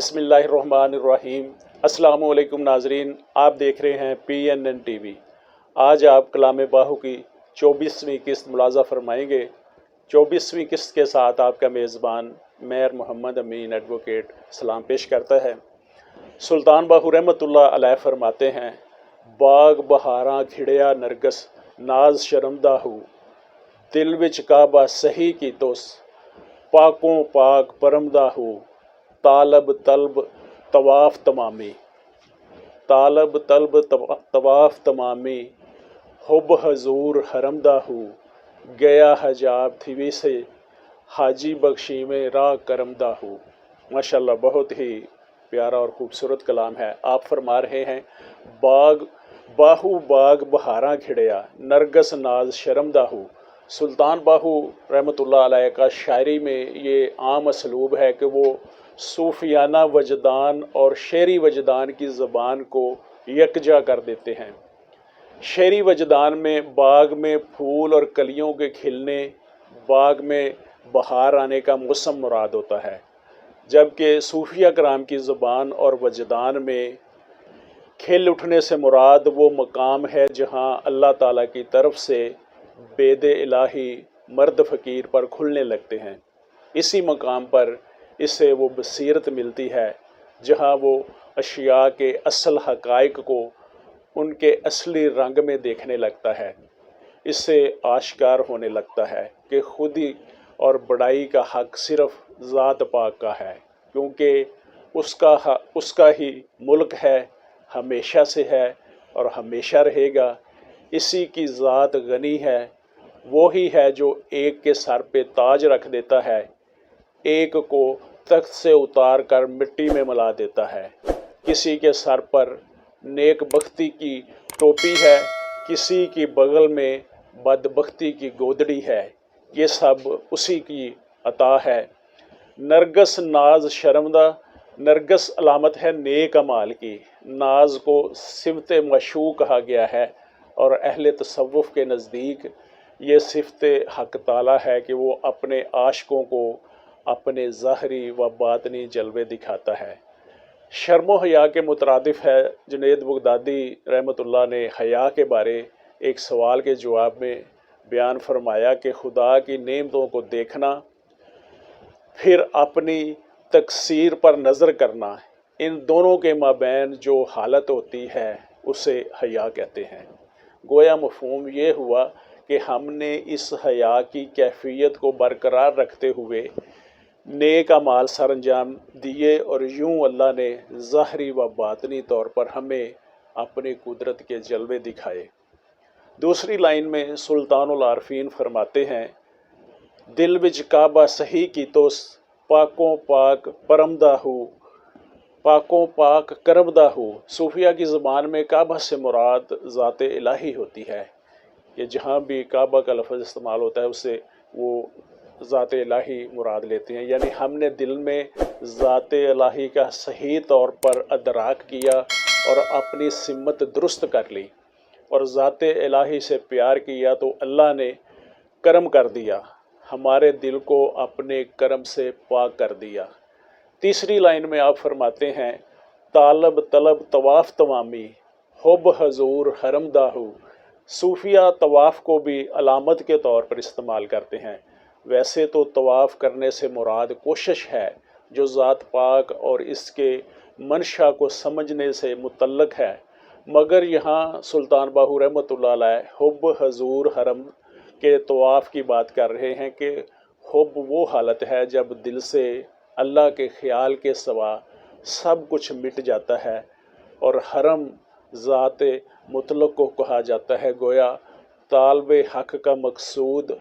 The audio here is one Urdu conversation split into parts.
بسم اللہ الرحمن الرحیم۔ السلام علیکم ناظرین، آپ دیکھ رہے ہیں PNN ٹی وی۔ آج آپ کلام باہو کی 24ویں قسط ملاحظہ فرمائیں گے۔ 24ویں قسط کے ساتھ آپ کا میزبان میر محمد امین ایڈوکیٹ سلام پیش کرتا ہے۔ سلطان باہو رحمۃ اللہ علیہ فرماتے ہیں، باغ بہاراں کھڑیا نرگس ناز شرمدہ ہو، دل وچ کعبہ صحیح کی توس پاکوں پاک پرمدہ ہو، طالب طلب طواف تمامی، طالب طلب طواف تمامی، حب حضور حرمدہ ہو، گیا حجاب تھوی سے حاجی بخشی میں راہ کرمدہ ہو۔ ماشاءاللہ، بہت ہی پیارا اور خوبصورت کلام ہے۔ آپ فرما رہے ہیں، باہو باغ بہاراں کھڑیا نرگس ناز شرمدہ ہو۔ سلطان باہو رحمۃ اللہ علیہ کا شاعری میں یہ عام اسلوب ہے کہ وہ صوفیانہ وجدان اور شعری وجدان کی زبان کو یکجا کر دیتے ہیں۔ شعری وجدان میں باغ میں پھول اور کلیوں کے کھلنے، باغ میں بہار آنے کا موسم مراد ہوتا ہے، جبکہ صوفیہ کرام کی زبان اور وجدان میں کھل اٹھنے سے مراد وہ مقام ہے جہاں اللہ تعالیٰ کی طرف سے بید الہی مرد فقیر پر کھلنے لگتے ہیں۔ اسی مقام پر اسے وہ بصیرت ملتی ہے جہاں وہ اشیاء کے اصل حقائق کو ان کے اصلی رنگ میں دیکھنے لگتا ہے۔ اس سے آشکار ہونے لگتا ہے کہ خودی اور بڑائی کا حق صرف ذات پاک کا ہے، کیونکہ اس کا ہی ملک ہے، ہمیشہ سے ہے اور ہمیشہ رہے گا۔ اسی کی ذات غنی ہے، وہی ہے جو ایک کے سر پہ تاج رکھ دیتا ہے، ایک کو تخت سے اتار کر مٹی میں ملا دیتا ہے۔ کسی کے سر پر نیک بختی کی ٹوپی ہے، کسی کی بغل میں بدبختی کی گودڑی ہے، یہ سب اسی کی عطا ہے۔ نرگس ناز شرمدہ، نرگس علامت ہے نیک اعمال کی، ناز کو صفت مشوق کہا گیا ہے، اور اہل تصوف کے نزدیک یہ صفت حق تعالیٰ ہے کہ وہ اپنے عاشقوں کو اپنے ظاہری و باطنی جلوے دکھاتا ہے۔ شرم و حیا کے مترادف ہے۔ جنید بغدادی رحمۃ اللہ نے حیا کے بارے ایک سوال کے جواب میں بیان فرمایا کہ خدا کی نعمتوں کو دیکھنا، پھر اپنی تقصیر پر نظر کرنا، ان دونوں کے مابین جو حالت ہوتی ہے اسے حیا کہتے ہیں۔ گویا مفہوم یہ ہوا کہ ہم نے اس حیا کی کیفیت کو برقرار رکھتے ہوئے نیک اعمال سر انجام دیے، اور یوں اللہ نے ظاہری و باطنی طور پر ہمیں اپنی قدرت کے جلوے دکھائے۔ دوسری لائن میں سلطان العارفین فرماتے ہیں، دل وچ کعبہ صحیح کی توس پاکوں پاک پرمدہ ہو، پاکوں پاک کرمدہ ہو۔ صوفیہ کی زبان میں کعبہ سے مراد ذات الہی ہوتی ہے، کہ جہاں بھی کعبہ کا لفظ استعمال ہوتا ہے اسے وہ ذات الہی مراد لیتے ہیں، یعنی ہم نے دل میں ذات الہی کا صحیح طور پر ادراک کیا اور اپنی سمت درست کر لی اور ذات الہی سے پیار کیا تو اللہ نے کرم کر دیا، ہمارے دل کو اپنے کرم سے پاک کر دیا۔ تیسری لائن میں آپ فرماتے ہیں، طالب طلب طواف تمامی، حب حضور حرمدہ ہو۔ صوفیہ طواف کو بھی علامت کے طور پر استعمال کرتے ہیں۔ ویسے تو طواف کرنے سے مراد کوشش ہے جو ذات پاک اور اس کے منشا کو سمجھنے سے متعلق ہے، مگر یہاں سلطان باہو رحمۃ اللہ علیہ حب حضور حرم کے طواف کی بات کر رہے ہیں کہ حب وہ حالت ہے جب دل سے اللہ کے خیال کے سوا سب کچھ مٹ جاتا ہے، اور حرم ذات مطلق کو کہا جاتا ہے۔ گویا طالب حق کا مقصود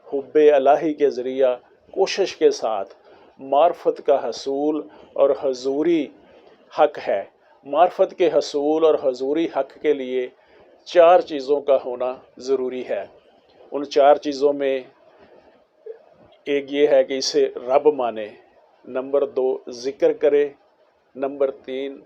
حب الہی کے ذریعہ کوشش کے ساتھ معرفت کا حصول اور حضوری حق ہے۔ معرفت کے حصول اور حضوری حق کے لیے 4 چیزوں کا ہونا ضروری ہے۔ ان 4 چیزوں میں ایک یہ ہے کہ اسے رب مانے، نمبر 2 ذکر کرے، نمبر 3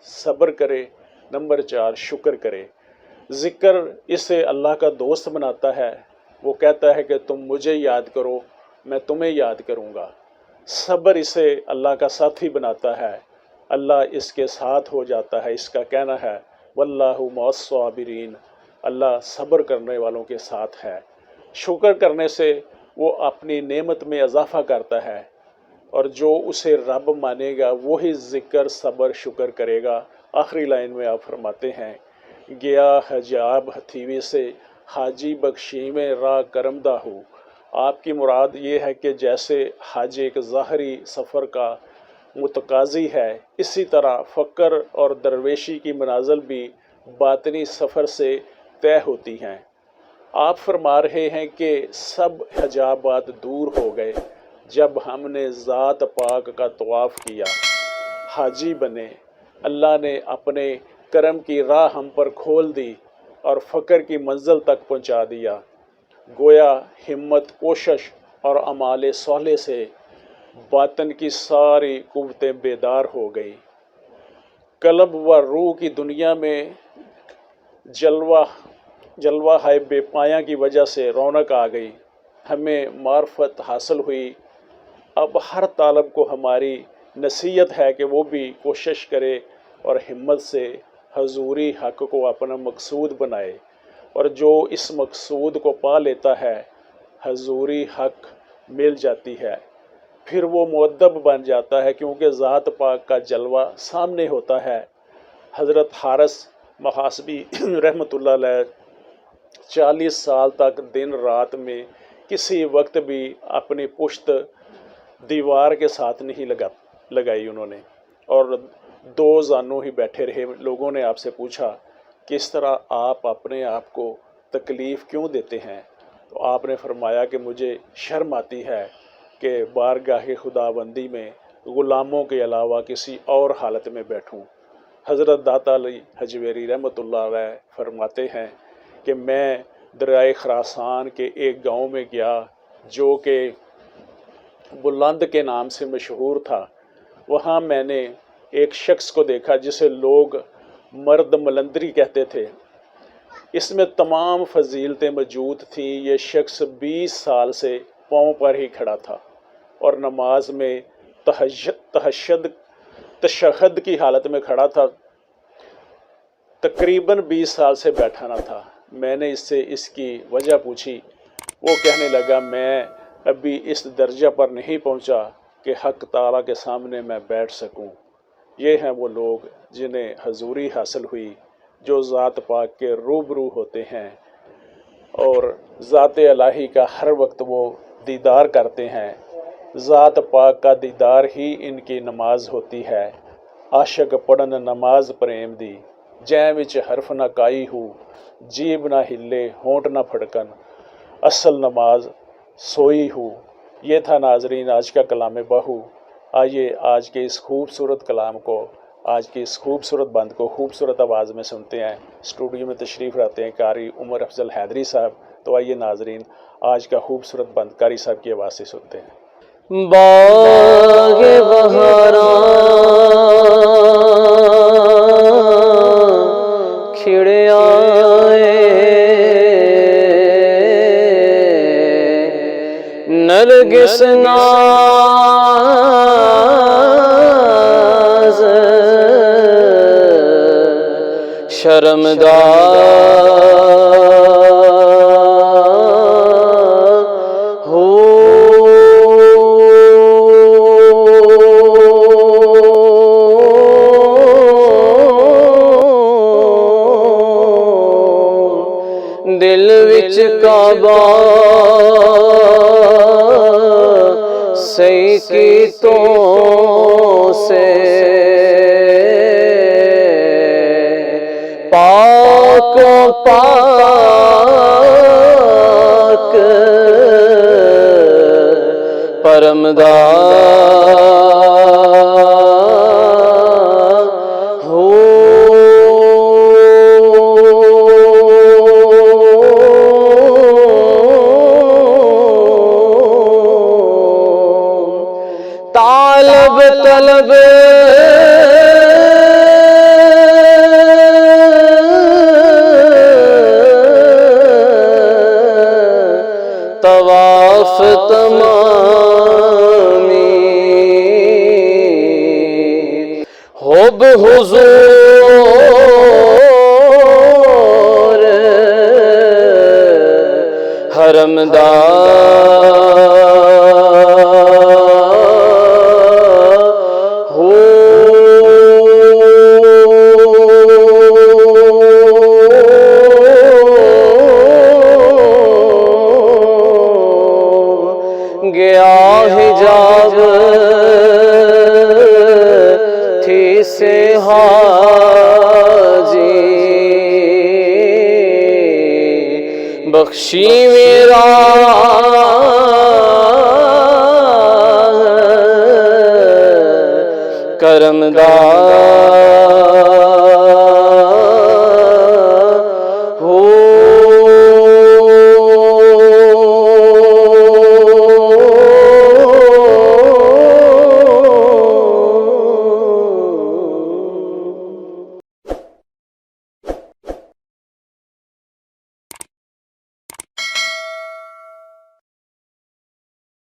صبر کرے، نمبر 4 شکر کرے۔ ذکر اسے اللہ کا دوست بناتا ہے، وہ کہتا ہے کہ تم مجھے یاد کرو، میں تمہیں یاد کروں گا۔ صبر اسے اللہ کا ساتھی بناتا ہے، اللہ اس کے ساتھ ہو جاتا ہے۔ اس کا کہنا ہے واللہ مع الصابرین، اللہ صبر کرنے والوں کے ساتھ ہے۔ شکر کرنے سے وہ اپنی نعمت میں اضافہ کرتا ہے، اور جو اسے رب مانے گا وہی ذکر صبر شکر کرے گا۔ آخری لائن میں آپ فرماتے ہیں گیا حجاب ہتھیوی سے حاجی بخشی میں راہ کرمدہ ہو۔ آپ کی مراد یہ ہے کہ جیسے حج ایک ظاہری سفر کا متقاضی ہے، اسی طرح فقر اور درویشی کی منازل بھی باطنی سفر سے طے ہوتی ہیں۔ آپ فرما رہے ہیں کہ سب حجابات دور ہو گئے جب ہم نے ذات پاک کا طواف کیا، حاجی بنے۔ اللہ نے اپنے کرم کی راہ ہم پر کھول دی اور فقر کی منزل تک پہنچا دیا۔ گویا ہمت، کوشش اور اعمال صالح سے باطن کی ساری قوتیں بیدار ہو گئی۔ قلب و روح کی دنیا میں جلوہ ہے بے پایاں کی وجہ سے رونق آ گئی، ہمیں معرفت حاصل ہوئی۔ اب ہر طالب کو ہماری نصیحت ہے کہ وہ بھی کوشش کرے اور ہمت سے حضوری حق کو اپنا مقصود بنائے، اور جو اس مقصود کو پا لیتا ہے حضوری حق مل جاتی ہے، پھر وہ مؤدب بن جاتا ہے، کیونکہ ذات پاک کا جلوہ سامنے ہوتا ہے۔ حضرت حارث محاسبی رحمۃ اللہ علیہ 40 سال تک دن رات میں کسی وقت بھی اپنی پشت دیوار کے ساتھ نہیں لگائی انہوں نے، اور 2 زانوں ہی بیٹھے رہے۔ لوگوں نے آپ سے پوچھا کس طرح آپ اپنے آپ کو تکلیف کیوں دیتے ہیں؟ تو آپ نے فرمایا کہ مجھے شرم آتی ہے کہ بارگاہ خداوندی میں غلاموں کے علاوہ کسی اور حالت میں بیٹھوں۔ حضرت داتا علی حجویری رحمۃ اللہ علیہ فرماتے ہیں کہ میں دریائے خراسان کے ایک گاؤں میں گیا جو کہ بلند کے نام سے مشہور تھا۔ وہاں میں نے ایک شخص کو دیکھا جسے لوگ مرد ملندری کہتے تھے۔ اس میں تمام فضیلتیں موجود تھیں۔ یہ شخص 20 سال سے پاؤں پر ہی کھڑا تھا اور نماز میں تشہد کی حالت میں کھڑا تھا، تقریباً 20 سال سے بیٹھا نہ تھا۔ میں نے اس سے اس کی وجہ پوچھی، وہ کہنے لگا میں ابھی اس درجہ پر نہیں پہنچا کہ حق تعالیٰ کے سامنے میں بیٹھ سکوں۔ یہ ہیں وہ لوگ جنہیں حضوری حاصل ہوئی، جو ذات پاک کے روبرو ہوتے ہیں اور ذات الہی کا ہر وقت وہ دیدار کرتے ہیں۔ ذات پاک کا دیدار ہی ان کی نماز ہوتی ہے۔ عاشق پڑھن نماز پریم دی، جے وچ حرف نہ کائی ہو، جیب نہ ہلے ہونٹ نہ پھڑکن، اصل نماز سوئی ہو۔ یہ تھا ناظرین آج کا کلام باہو۔ آئیے آج کے اس خوبصورت کلام کو، آج کی اس خوبصورت بند کو خوبصورت آواز میں سنتے ہیں۔ اسٹوڈیو میں تشریف رکھتے ہیں قاری عمر افضل حیدری صاحب۔ تو آئیے ناظرین آج کا خوبصورت بند قاری صاحب کی آواز سے سنتے ہیں۔ باغ بہاراں کھڑیا نرگس ناز شرمدار ہو، دل وچ کعبہ سی کی تو سے پاک و پاک پرمدار ہو۔ طلب طواف تمامی اب حضور حرمدار ہو گیا حجاب تھی سے حاجی بخشی میرا کرم دار